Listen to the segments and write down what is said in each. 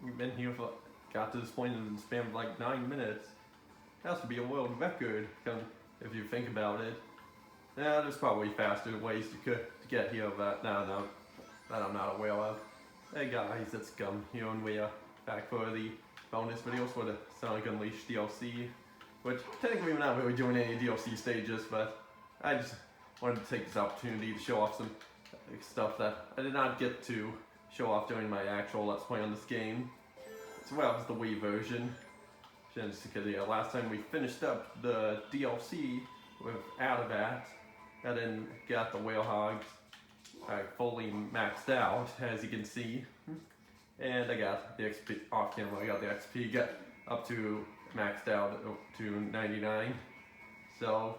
We've been here for, got to this point in the span of like 9 minutes. That has to be a world record, if you think about it. Yeah, there's probably faster ways to get here, but no, that I'm not aware of. Hey guys, it's Gum here, and we are back for the bonus videos for the Sonic Unleashed DLC, which technically we're not really doing any DLC stages, but I just wanted to take this opportunity to show off some stuff that I did not get to show off during my actual Let's Play on this game, as well as the Wii version. Just because last time we finished up the DLC with Adabat, I then got the Whale Hogs fully maxed out, as you can see, and I got the XP off camera. I got the XP got up to maxed out to 99. So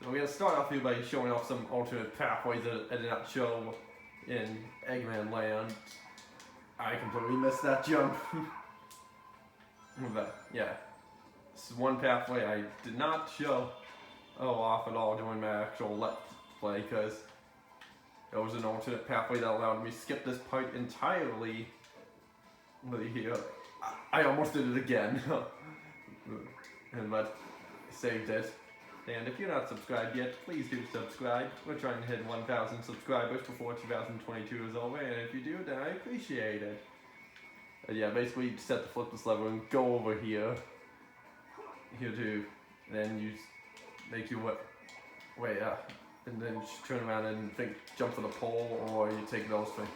we're gonna start off here by showing off some alternate pathways that I did not show in Eggman Land. I completely missed that jump. But yeah, this is one pathway I did not show off at all during my actual Let's Play, because there was an alternate pathway that allowed me to skip this part entirely. But here, I almost did it again. But I saved it. And if you're not subscribed yet, please do subscribe. We're trying to hit 1,000 subscribers before 2022 is over, and if you do, then I appreciate it. Yeah, basically you just have to flip this lever and go over here too, and then you make your way up, and then just turn around and jump for the pole, or you take those things.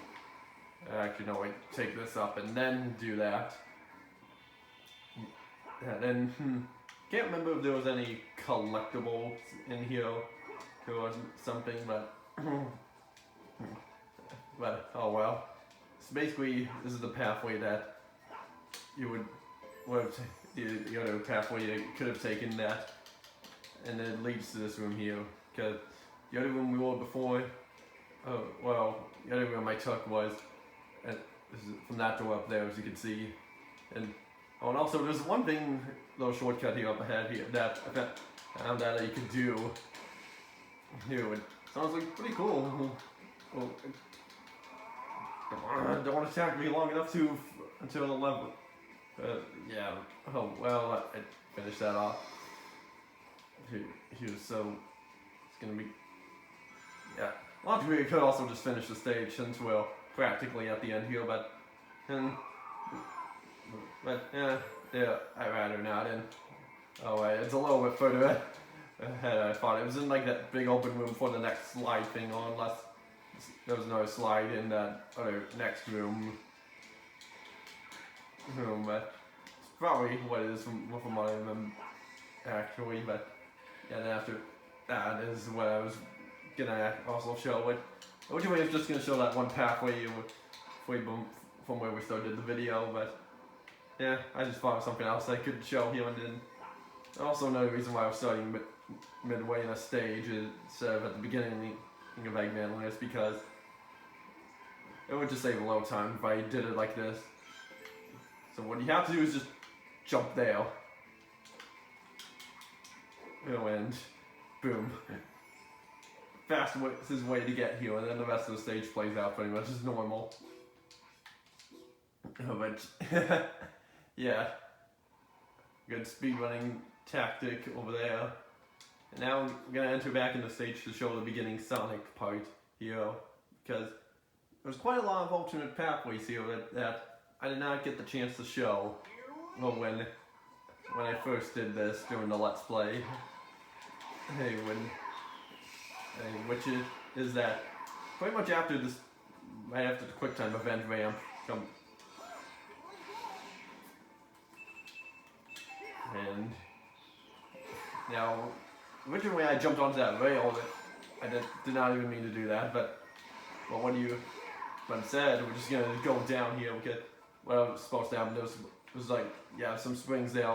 Actually, no, wait, take this up and then do that. And then can't remember if there was any collectibles in here. There was something, but oh well. So basically, this is the pathway that you the other pathway you could have taken that, and it leads to this room here. Because the other room we were before, the other room I took was from that door up there, as you can see. And also there's one little shortcut here up ahead here that I found that you could do here. It sounds like pretty cool. Well, don't want to attack me long enough until the level. Yeah. Oh well, I finished that off. Here, so it's gonna be. Yeah. Logically, we could also just finish the stage since we're practically at the end here, but yeah, I'd rather not. And it's a little bit further ahead. I thought it was in like that big open room for the next slide thing, or unless there was another slide in that other next room. But it's probably what it is from what I remember actually. But yeah, then after that is what I was gonna also show. Originally I was just gonna show that one pathway from where we started the video, but yeah, I just thought of something else I could show here, and then also another reason why I was starting midway in a stage instead of at the beginning of Eggman Land is because it would just save a little time if I did it like this. So what you have to do is just jump there. And boom. Fastest way to get here, and then the rest of the stage plays out pretty much as normal. But yeah, good speedrunning tactic over there. And now we're gonna enter back in the stage to show the beginning Sonic part here, because there's quite a lot of alternate pathways here that I did not get the chance to show when I first did this during the Let's Play. Which is that pretty much after this, right after the QuickTime event ramp come. And now, originally I jumped onto that rail. I did not even mean to do that, but instead we're just gonna go down here because what was supposed to happen was like, yeah, some springs there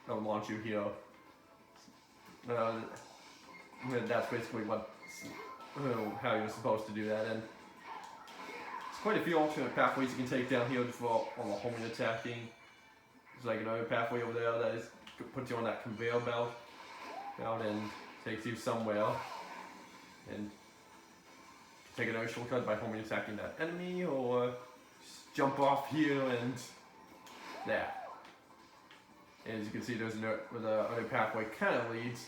that'll launch you here. That's basically how you're supposed to do that, and there's quite a few alternate pathways you can take down here for all the homing attacking. There's like another pathway over there that puts you on that conveyor belt and takes you somewhere, and take another shortcut by homing attacking that enemy, or jump off here and there. And as you can see, there's the other pathway kind of leads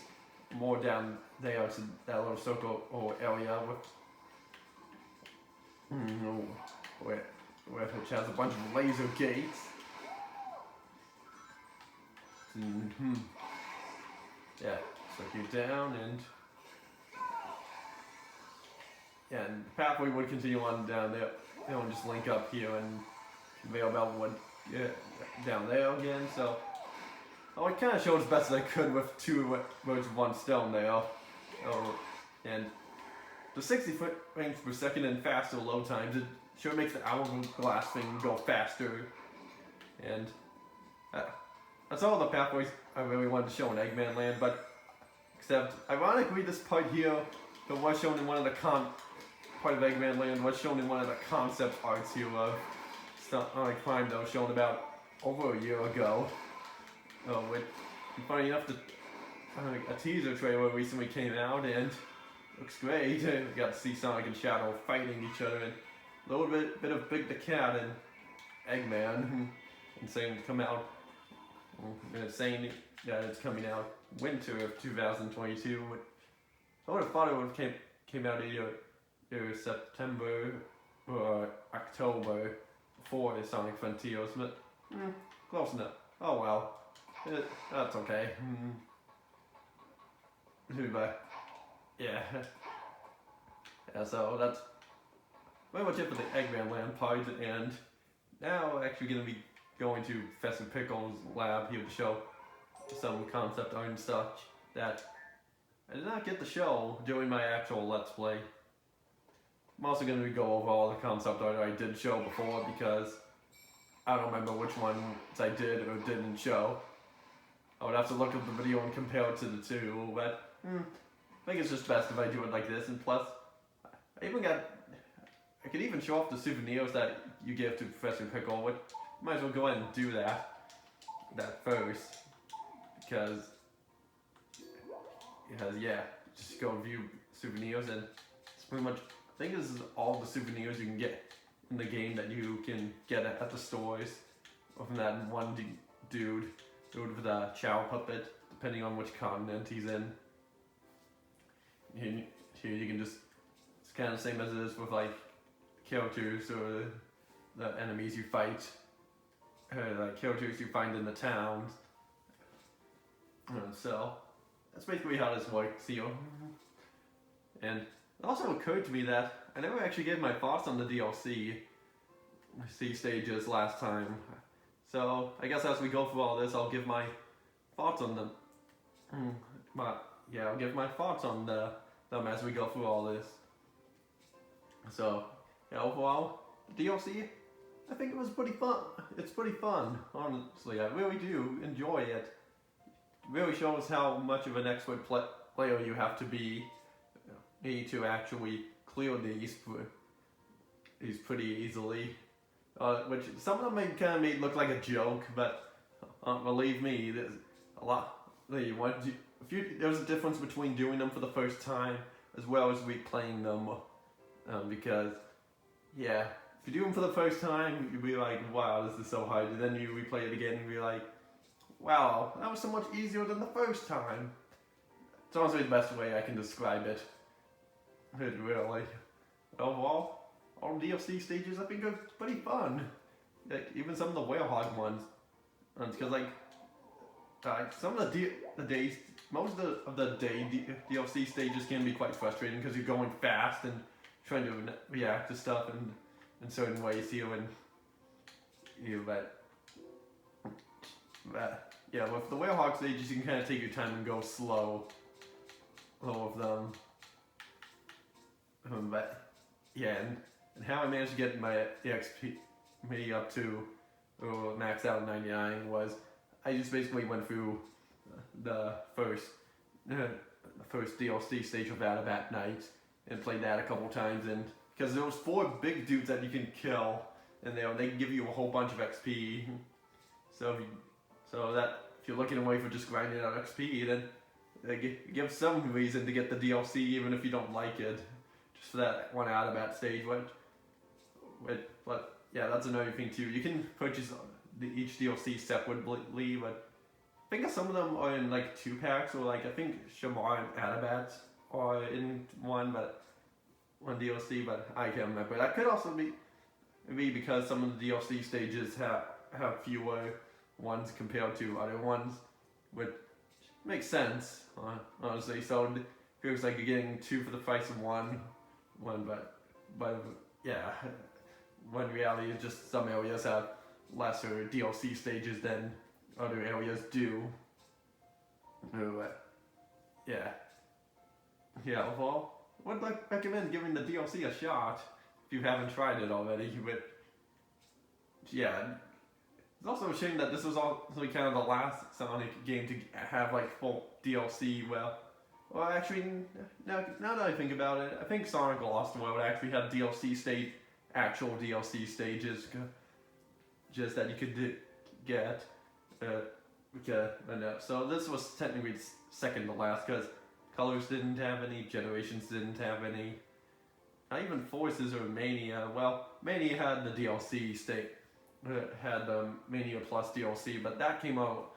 more down there to that little circle or area which has a bunch of laser gates. Yeah, so you down and the pathway would continue on down there. You know, just link up here and conveyor belt would down there again. So I kind of showed as best as I could with two birds with one stone there. And the 60 frames per second and faster load times, it sure makes the hourglass thing go faster. And that's all the pathways I really wanted to show in Eggman Land, but except ironically this part here that was shown in one of the part of Eggman Land was shown in one of the concept arts here of Sonic Prime that was shown about over a year ago. Funny enough, a teaser trailer recently came out and looks great. We got to see Sonic and Shadow fighting each other and a little bit of Big the Cat and Eggman and saying to come out. And it's saying that it's coming out winter of 2022. I would have thought it would have came out either September or October before the Sonic Frontiers, but close enough. Oh well, that's okay. But yeah, so that's very much it for the Eggman Land part, and now we're actually going to be going to Professor Pickle's lab here to show some concept art and such that I did not get to show during my actual Let's Play. I'm also going to go over all the concept art I did show before because I don't remember which ones I did or didn't show. I would have to look at the video and compare it to the two, but I think it's just best if I do it like this. And plus, I could even show off the souvenirs that you give to Professor Pickle, which might as well go ahead and do that first, because yeah, just go view souvenirs, and it's pretty much, I think this is all the souvenirs you can get in the game that you can get at the stores, or from that one dude with a Chow puppet, depending on which continent he's in. Here you can just, it's kind of the same as it is with like characters or the enemies you fight. Like characters you find in the towns. So that's basically how this works here. And it also occurred to me that I never actually gave my thoughts on the DLC stages last time. So I guess as we go through all this, I'll give my thoughts on them. I'll give my thoughts on them as we go through all this. So yeah, overall, the DLC, I think it was pretty fun. It's pretty fun, honestly. I really do enjoy it. It really shows how much of an expert player you have to be to actually clear these pretty easily. Which some of them kind of made look like a joke, but believe me, there's a lot. There's a difference between doing them for the first time as well as replaying them, because yeah. If you do them for the first time, you'll be like, wow, this is so hard. And then you replay it again and be like, wow, that was so much easier than the first time. It's honestly the best way I can describe it. Really. Overall, all DLC stages I think are pretty fun. Like, even some of the Werehog ones. Because like some of the days, most of the day DLC stages can be quite frustrating because you're going fast and trying to react to stuff and in certain ways here, and but yeah, with the Werehog stages you can kind of take your time and go slow with them. But yeah, and how I managed to get my XP up to max out 99 was I just basically went through the first DLC stage of that night and played that a couple times, and because there was 4 big dudes that you can kill, and they give you a whole bunch of XP. So if you're looking away for just grinding out XP, then they give some reason to get the DLC even if you don't like it, just for that one out of that stage. But yeah, that's another thing too. You can purchase each DLC separately, but I think some of them are in like 2 packs, or like I think Shamar and Adabat are in one DLC, but I can't remember. That could also be because some of the DLC stages have fewer ones compared to other ones, which makes sense, honestly. So it feels like you're getting 2 for the price of one, but yeah, when reality is just some areas have lesser DLC stages than other areas do. Yeah, well, would recommend giving the DLC a shot if you haven't tried it already. But yeah, it's also a shame that this was also kind of the last Sonic game to have like full DLC. Well, actually, now that I think about it, I think Sonic Lost World actually had actual DLC stages, just that you could get. So this was technically second to last because Colors didn't have any, Generations didn't have any. Not even Forces or Mania. Well, Mania had the DLC had the Mania Plus DLC, but that came out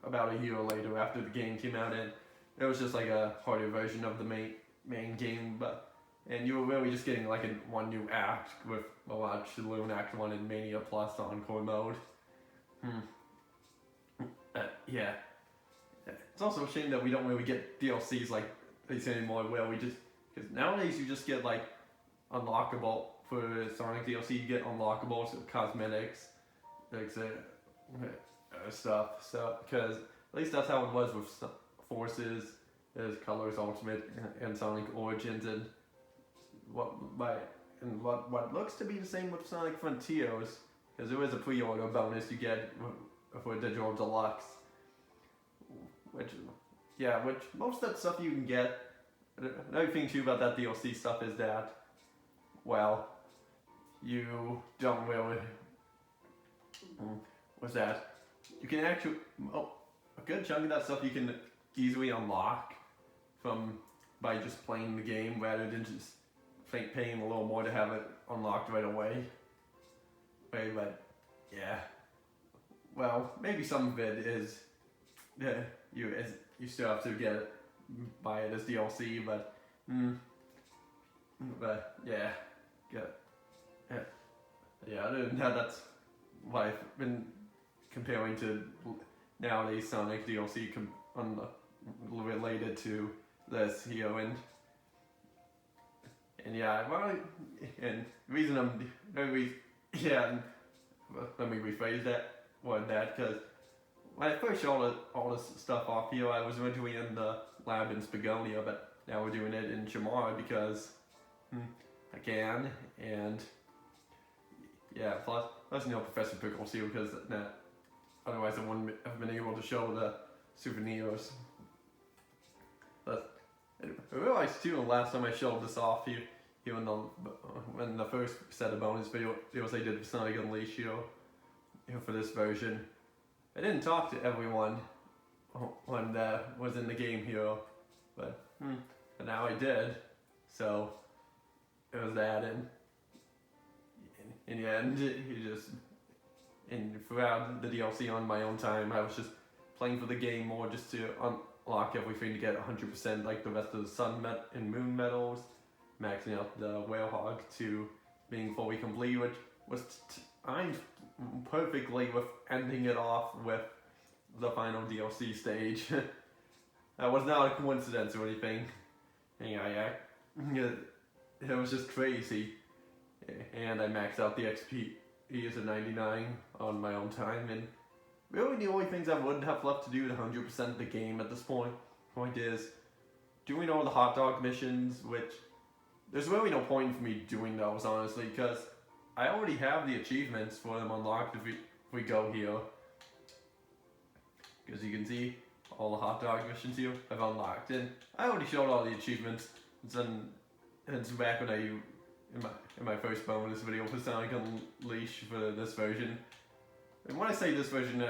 about a year later after the game came out, and it was just like a harder version of the main game. And you were really just getting like one new act with a lot of Balloon Act 1 and Mania Plus Encore mode. Yeah. It's also a shame that we don't really get DLCs like these anymore, where because nowadays you just get like unlockable for Sonic DLC. You get unlockables, cosmetics, like stuff. So because at least that's how it was with Forces, as Colors Ultimate and Sonic Origins, and what looks to be the same with Sonic Frontiers, because there is a pre-order bonus you get for Digital Deluxe. Which most of that stuff you can get. Another thing too about that DLC stuff is that, well, you don't really. What's that? You can actually a good chunk of that stuff you can easily unlock by just playing the game rather than just paying a little more to have it unlocked right away. But yeah, well, maybe some of it is. You still have to buy it as DLC, but yeah. Other than that, that's what I've been comparing to nowadays Sonic DLC related to this here, and yeah, well, and the reason let me rephrase that because. When I first showed all this stuff off here, I was originally in the lab in Spagonia, but now we're doing it in Shamar because I can, and yeah, plus Professor Pickle's here because otherwise I wouldn't have been able to show the souvenirs. But I realized too, the last time I showed this off here in the first set of bonus videos I did with Sonic Unleashed here for this version, I didn't talk to everyone when that was in the game here, but now I did. So it was that, and in the end, throughout the DLC on my own time, I was just playing for the game more just to unlock everything to get 100% like the rest of the Sun and Moon medals, maxing out the Whalehog to being fully complete, which was timed perfectly with ending it off with the final DLC stage. That was not a coincidence or anything. It was just crazy. And I maxed out the XP as a 99 on my own time, and really the only things I would have left to do to 100% the game at this point is doing all the hot dog missions, which there's really no point for me doing those, honestly, because I already have the achievements for them unlocked if we go here. Because you can see all the hot dog missions here I've unlocked, and I already showed all the achievements. It's back when in my first bonus video for Sonic Unleashed for this version. And when I say this version,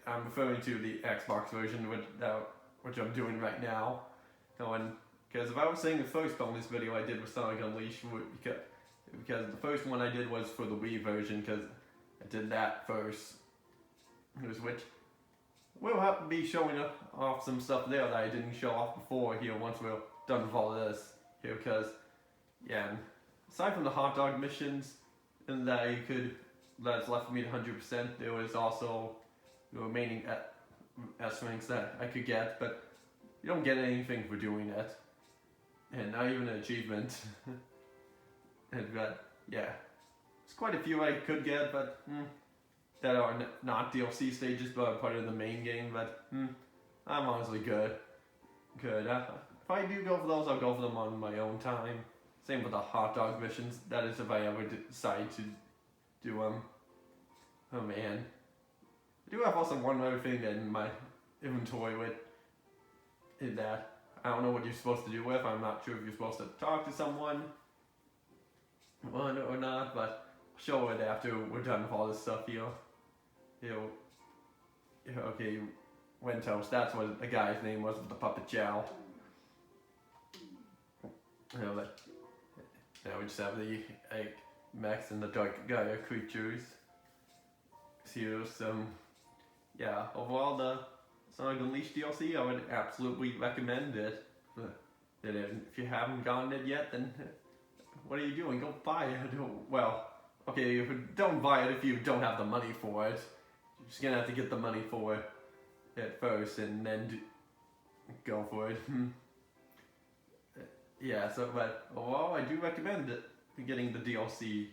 I'm referring to the Xbox version, which I'm doing right now. Because if I was saying the first bonus video I did with Sonic Unleashed, because the first one I did was for the Wii version, because I did that first. Which we'll have to be showing off some stuff there that I didn't show off before here once we're done with all this here, because yeah, aside from the hot dog missions and that's left me to 100%, there was also the remaining S ranks that I could get, but you don't get anything for doing it, and not even an achievement. But yeah, there's quite a few I could get, but that are not DLC stages, but are part of the main game. But I'm honestly good. If I do go for those, I'll go for them on my own time. Same with the hot dog missions. That is if I ever decide to do them. Oh man, I do have also one other thing in my inventory with that I don't know what you're supposed to do with. I'm not sure if you're supposed to talk to someone or not, but I'll show it after we're done with all this stuff here. Okay, Wentos, that's what the guy's name was with the puppet chow. But now we just have the egg mechs and the dark Gaia creatures. So yeah, overall the Sonic Unleashed DLC, I would absolutely recommend it. If you haven't gotten it yet, then what are you doing? Go buy it. Well, okay, don't buy it if you don't have the money for it. You're just gonna have to get the money for it first, and then go for it. Yeah, but overall, I do recommend it, getting the DLC.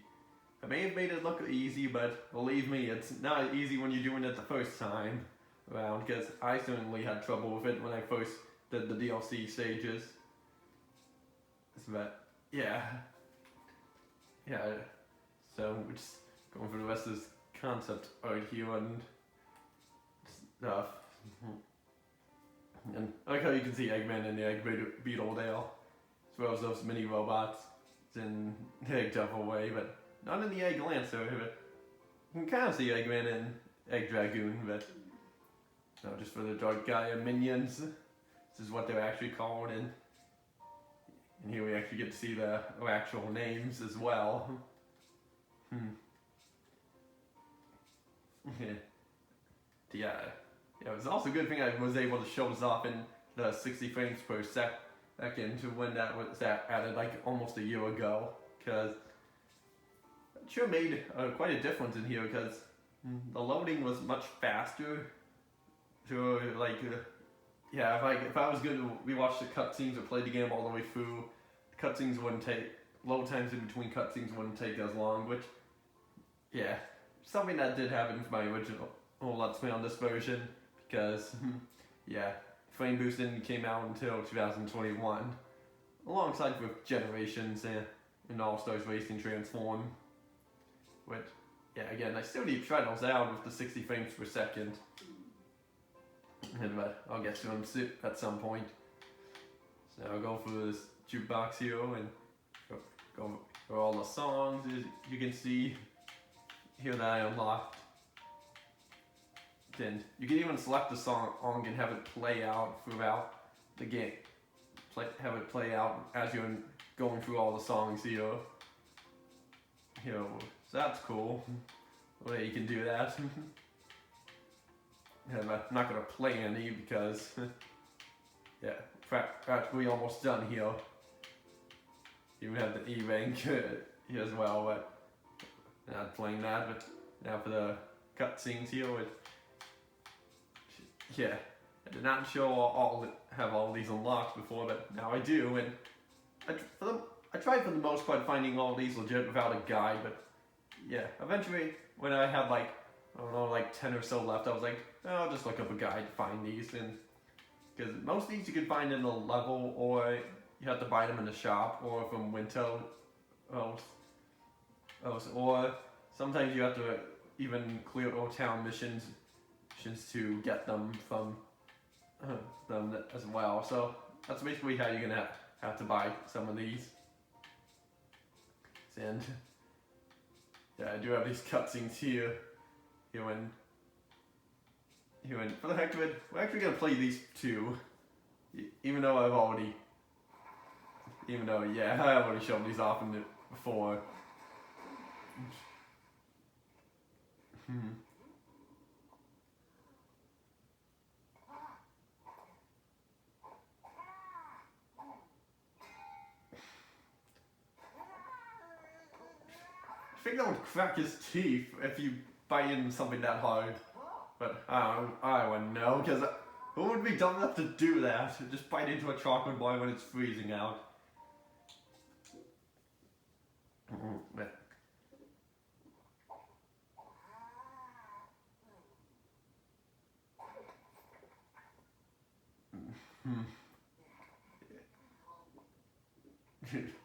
I may have made it look easy, but believe me, it's not easy when you're doing it the first time around, because I certainly had trouble with it when I first did the DLC stages. But yeah, so we're just going through the rest of this concept art here and stuff. And I like how you can see Eggman and the Egg Beetle there, as well as those mini robots in the Egg Devil way, but not in the Egg Lancer. You can kind of see Eggman and Egg Dragoon, but no, just for the Dark Gaia minions. This is what they're actually called, and here we actually get to see their actual names as well. Yeah, it was also a good thing I was able to show this off in the 60 frames per second to when that was added like almost a year ago, because it sure made quite a difference in here, because the loading was much faster. So yeah, if I was going to rewatch the cutscenes or play the game all the way through, the cutscenes wouldn't take, load times in between cutscenes wouldn't take as long, which, yeah, something that did happen for my original Let's Play on this version, because, yeah, Frame Boost didn't came out until 2021, alongside with Generations and All-Stars Racing Transform, which, yeah, again, I still need to try those out with the 60 frames per second. But I'll get to them at some point. So I'll go through this jukebox here and go for all the songs, as you can see here that I unlocked. Then you can even select the song and have it play out throughout the game. Have it play out as you're going through all the songs here. So that's cool. Well, you can do that. I'm not going to play any because, yeah, practically almost done here. You have the E-Rank here as well, but not playing that. But now for the cutscenes here, yeah, I did not show have all these unlocked before, but now I do, and I tried for the most part finding all these legit without a guide, but yeah, eventually when I had like, I don't know, like 10 or so left, I was like, oh, I'll just look up a guide to find these, and because most of these you can find in the level, or you have to buy them in the shop, or from Winto, or sometimes you have to even clear O-Town missions to get them from them as well. So that's basically how you're gonna have to buy some of these. And yeah, I do have these cutscenes here. And for the heck of it, we're actually gonna play these two, even though I've already shown these off before. I think that would crack his teeth if you bite into something that hard. But I wouldn't know, because who would be dumb enough to do that? Just bite into a chocolate bar when it's freezing out.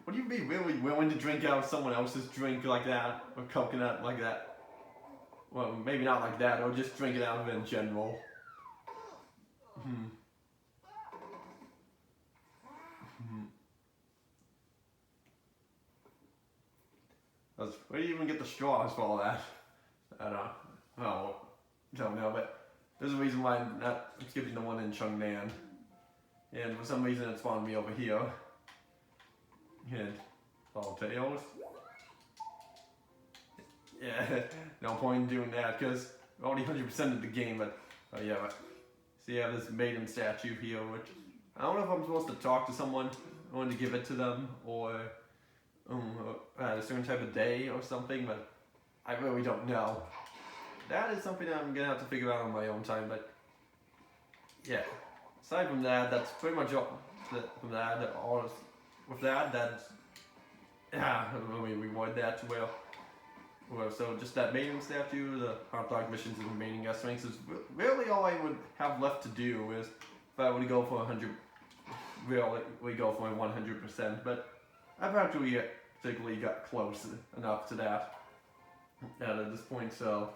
Would you be really willing to drink out of someone else's drink like that? Or coconut like that? Well, maybe not like that, or just drink it out of it in general. Where do you even get the straws for all that? I don't know. Oh, don't know, but there's a reason why I'm skipping the one in Chengnan. And for some reason it spawned me over here. And all tails. Yeah, no point in doing that because we're already 100%ed the game, but yeah, so you have this maiden statue here, which I don't know if I'm supposed to talk to someone, I want to give it to them, or at a certain type of day or something, but I really don't know. That is something I'm gonna have to figure out on my own time, but yeah. Aside from that, that's pretty much all. From that, with that, that's let me reward that well. Well, so just that maiden statue, the hot dog missions, and the remaining guest ranks is really all I would have left to do. Is if I were to go for 100, really go for 100%. But I've actually particularly got close enough to that at this point. So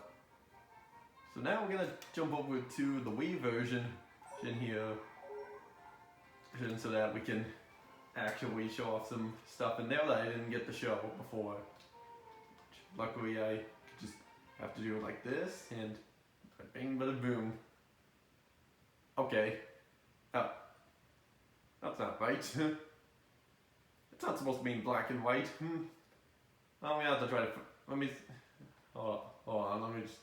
now we're gonna jump over to the Wii version in here, so that we can actually show off some stuff in there that I didn't get to show before. Luckily, I just have to do it like this, and bing, bada, boom. Okay. Oh. That's not right. It's not supposed to be in black and white. I'm gonna have to try to... Let me... Hold on, let me just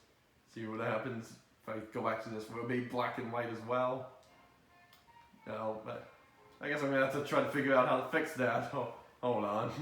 see what happens if I go back to this. Will it be black and white as well? No, but... I guess I'm gonna have to try to figure out how to fix that. Hold on.